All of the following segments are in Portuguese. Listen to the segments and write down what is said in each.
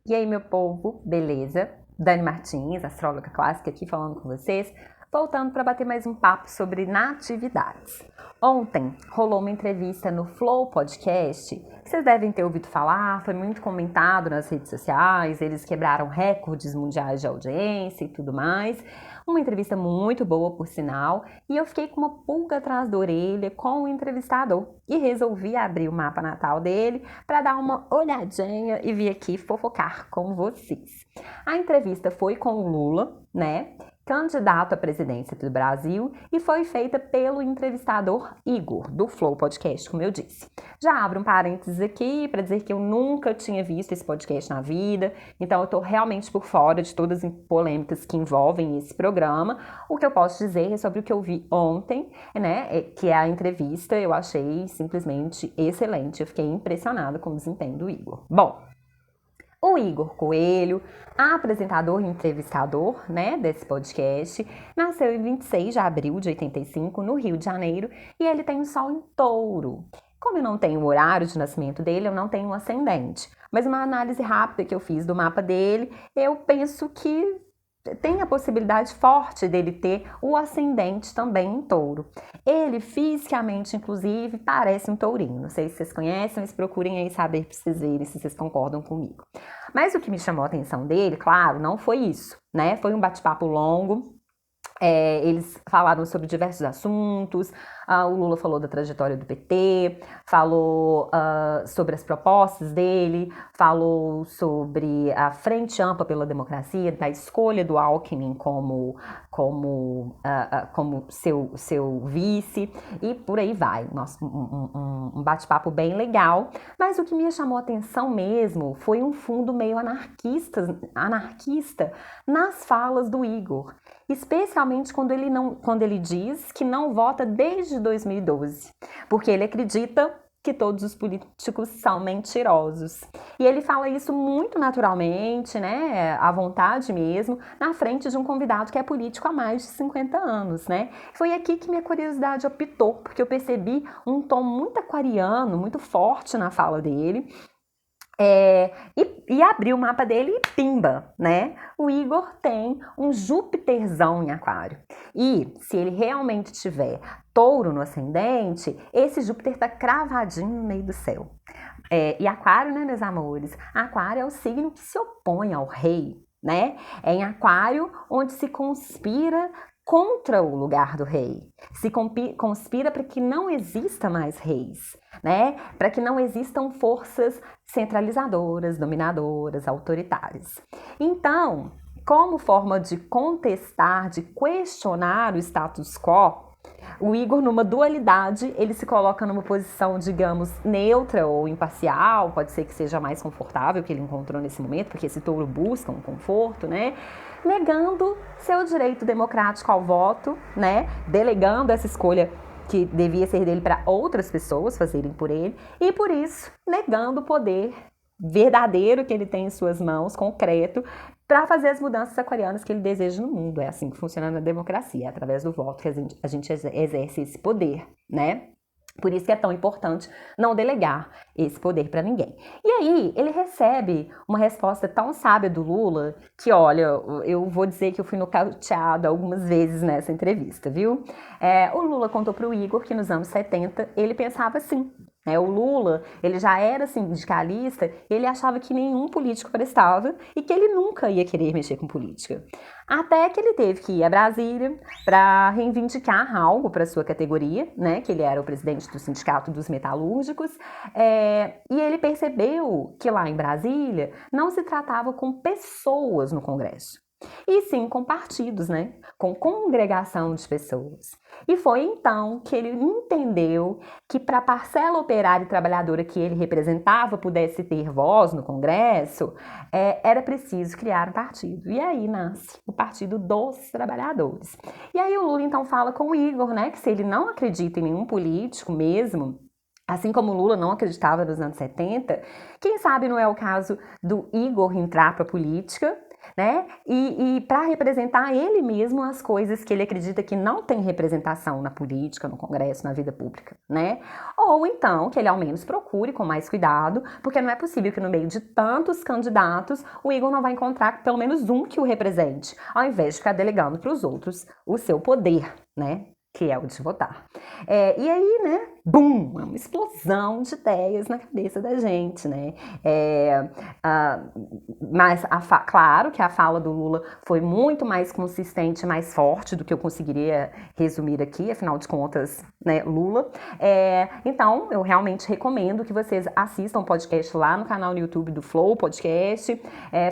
E aí, meu povo, beleza? Dani Martins, astróloga clássica, aqui falando com vocês, voltando para bater mais um papo sobre natividades. Ontem rolou uma entrevista no Flow Podcast, que vocês devem ter ouvido falar, foi muito comentado nas redes sociais, eles quebraram recordes mundiais de audiência e tudo mais. Uma entrevista muito boa, por sinal, e eu fiquei com uma pulga atrás da orelha com o entrevistador e resolvi abrir o mapa natal dele para dar uma olhadinha e vir aqui fofocar com vocês. A entrevista foi com o Lula, né? Candidato à presidência do Brasil, e foi feita pelo entrevistador Igor, do Flow Podcast, como eu disse. Já abro um parênteses aqui para dizer que eu nunca tinha visto esse podcast na vida, então eu estou realmente por fora de todas as polêmicas que envolvem esse programa. O que eu posso dizer é sobre o que eu vi ontem, né, que é a entrevista, eu achei simplesmente excelente, eu fiquei impressionada com o desempenho do Igor. Bom, o Igor Coelho, apresentador e entrevistador, né, desse podcast, nasceu em 26 de abril de 85, no Rio de Janeiro, e ele tem um sol em touro. Como eu não tenho o horário de nascimento dele, eu não tenho um ascendente. Mas uma análise rápida que eu fiz do mapa dele, eu penso que tem a possibilidade forte dele ter o ascendente também em touro. Ele fisicamente, inclusive, parece um tourinho. Não sei se vocês conhecem, mas procurem aí saber para vocês verem se vocês concordam comigo. Mas o que me chamou a atenção dele, claro, não foi isso, né? Foi um bate-papo longo. Eles falaram sobre diversos assuntos, o Lula falou da trajetória do PT, falou sobre as propostas dele, falou sobre a Frente Ampla pela Democracia, da escolha do Alckmin como seu vice, e por aí vai. Nossa, um bate-papo bem legal, mas o que me chamou a atenção mesmo foi um fundo meio anarquista nas falas do Igor. Especialmente quando ele diz que não vota desde 2012, porque ele acredita que todos os políticos são mentirosos. E ele fala isso muito naturalmente, né, à vontade mesmo, na frente de um convidado que é político há mais de 50 anos, né? Foi aqui que minha curiosidade optou, porque eu percebi um tom muito aquariano, muito forte na fala dele. E abri o mapa dele e pimba, né? O Igor tem um Júpiterzão em aquário. E se ele realmente tiver touro no ascendente, esse Júpiter tá cravadinho no meio do céu. E aquário, né, meus amores? Aquário é o signo que se opõe ao rei, né? É em aquário onde se conspira contra o lugar do rei, se conspira para que não exista mais reis, né? Para que não existam forças centralizadoras, dominadoras, autoritárias. Então, como forma de contestar, de questionar o status quo, o Igor, numa dualidade, ele se coloca numa posição, digamos, neutra ou imparcial, pode ser que seja mais confortável que ele encontrou nesse momento, porque esse touro busca um conforto, né? Negando seu direito democrático ao voto, né? Delegando essa escolha que devia ser dele para outras pessoas fazerem por ele, e por isso negando o poder verdadeiro que ele tem em suas mãos, concreto, para fazer as mudanças aquarianas que ele deseja no mundo. É assim que funciona na democracia, é através do voto que a gente exerce esse poder, né? Por isso que é tão importante não delegar esse poder para ninguém. E aí, ele recebe uma resposta tão sábia do Lula que, olha, eu vou dizer que eu fui nocauteada algumas vezes nessa entrevista, viu? O Lula contou para o Igor que nos anos 70 ele pensava assim. O Lula, ele já era sindicalista, ele achava que nenhum político prestava e que ele nunca ia querer mexer com política. Até que ele teve que ir a Brasília para reivindicar algo para sua categoria, né? Que ele era o presidente do Sindicato dos Metalúrgicos, e ele percebeu que lá em Brasília não se tratava com pessoas no Congresso, e sim com partidos, né? Com congregação de pessoas. E foi então que ele entendeu que para a parcela operária e trabalhadora que ele representava pudesse ter voz no Congresso, era preciso criar um partido. E aí nasce o Partido dos Trabalhadores. E aí o Lula então fala com o Igor, né, que se ele não acredita em nenhum político mesmo, assim como o Lula não acreditava nos anos 70, quem sabe não é o caso do Igor entrar para a política, né? E para representar ele mesmo as coisas que ele acredita que não tem representação na política, no Congresso, na vida pública, né? Ou então que ele ao menos procure com mais cuidado, porque não é possível que no meio de tantos candidatos o Igor não vai encontrar pelo menos um que o represente, ao invés de ficar delegando para os outros o seu poder, né? Que é o de votar. E aí, né, bum, uma explosão de ideias na cabeça da gente, né? Mas, claro que a fala do Lula foi muito mais consistente, mais forte do que eu conseguiria resumir aqui, afinal de contas, né, Lula. Então, eu realmente recomendo que vocês assistam o podcast lá no canal no YouTube do Flow Podcast.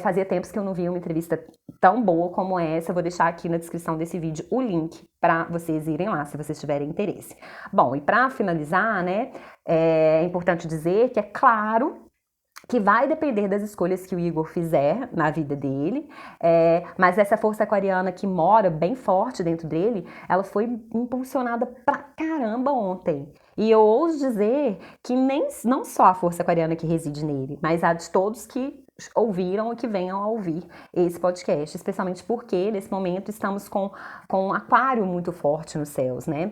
Fazia tempos que eu não via uma entrevista tão boa como essa. Eu vou deixar aqui na descrição desse vídeo o link para vocês irem lá, se vocês tiverem interesse. Bom, e para finalizar, né, é importante dizer que é claro que vai depender das escolhas que o Igor fizer na vida dele, mas essa força aquariana que mora bem forte dentro dele, ela foi impulsionada pra caramba ontem. E eu ouso dizer que não só a força aquariana que reside nele, mas a de todos que ouviram e que venham a ouvir esse podcast, especialmente porque nesse momento estamos com um aquário muito forte nos céus, né?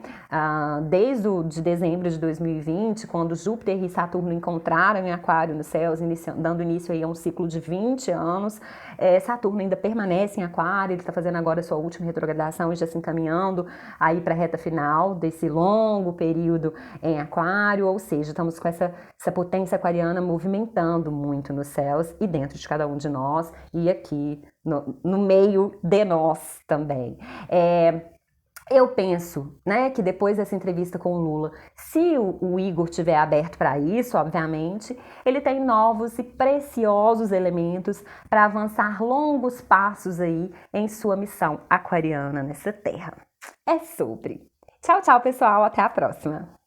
Desde de dezembro de 2020, quando Júpiter e Saturno encontraram em aquário nos céus, dando início aí a um ciclo de 20 anos, Saturno ainda permanece em aquário, ele está fazendo agora a sua última retrogradação e já se encaminhando aí para a reta final desse longo período em aquário, ou seja, estamos com essa potência aquariana movimentando muito nos céus e dentro de cada um de nós e aqui no meio de nós também. Eu penso, né, que depois dessa entrevista com o Lula, se o Igor tiver aberto para isso, obviamente, ele tem novos e preciosos elementos para avançar longos passos aí em sua missão aquariana nessa terra. É sobre. Tchau, tchau, pessoal. Até a próxima.